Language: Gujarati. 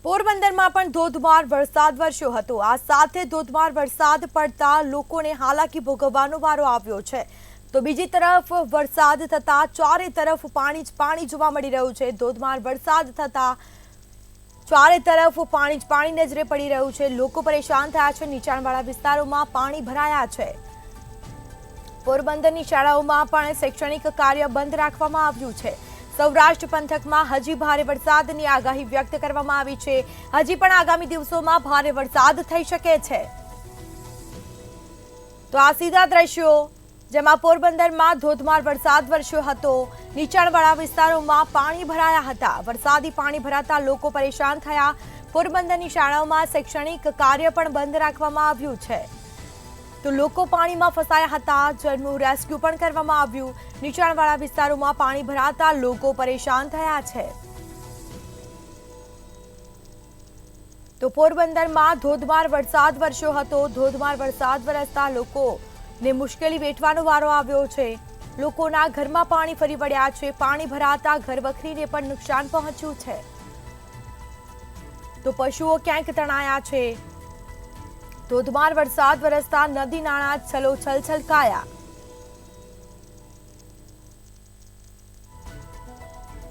પોરબંદરમાં પણ ધોધમાર વરસાદ વરસ્યો હતો। આ સાથે ધોધમાર વરસાદ પડતા લોકોને હાલાકી ભોગવવાનો વારો આવ્યો છે। તો બીજી તરફ વરસાદ થતા ચારે તરફ પાણી જ પાણી જોવા મળી રહ્યું છે। ધોધમાર વરસાદ થતા ચારે તરફ પાણી જ પાણી નજરે પડી રહ્યું છે। લોકો પરેશાન થયા છે। નીચાણવાળા વિસ્તારોમાં પાણી ભરાયા છે। પોરબંદરની શાળાઓમાં પણ શૈક્ષણિક કાર્ય બંધ રાખવામાં આવ્યું છે। સૌરાષ્ટ્ર પંથકમાં હજી ભારે વરસાદની આગાહી વ્યક્ત કરવામાં આવી છે। હજી પણ આગામી દિવસોમાં ભારે વરસાદ થઈ શકે છે। તો આ સીધા દ્રશ્યો જેમાં પોરબંદરમાં ધોધમાર વરસાદ વરસ્યો હતો। નીચાણવાળા વિસ્તારોમાં પાણી ભરાયા હતા। વરસાદી પાણી ભરાતા લોકો પરેશાન થયા। પોરબંદરની શાળાઓમાં શૈક્ષણિક કાર્ય પણ બંધ રાખવામાં આવ્યું છે। તો લોકો પાણીમાં ફસાયા હતા। જેનું રેસ્ક્યુ પણ કરવામાં આવ્યું। નીચાણવાળા વિસ્તારોમાં પાણી ભરાતા લોકો પરેશાન થયા છે। તો પોરબંદરમાં ધોધમાર વરસાદ વરસ્યો હતો। ધોધમાર વરસાદ વરસતા લોકોને મુશ્કેલી વેઠવાનો વારો આવ્યો છે। લોકોના ઘરમાં પાણી ફરી વળ્યા છે। પાણી ભરાતા ઘરવખરીને પણ નુકસાન પહોંચ્યું છે। તો પશુઓ ક્યાંક તણાયા છે। ધોધમાર વરસાદ વરસતા નદી નાળા છલોછલ છલકાયા।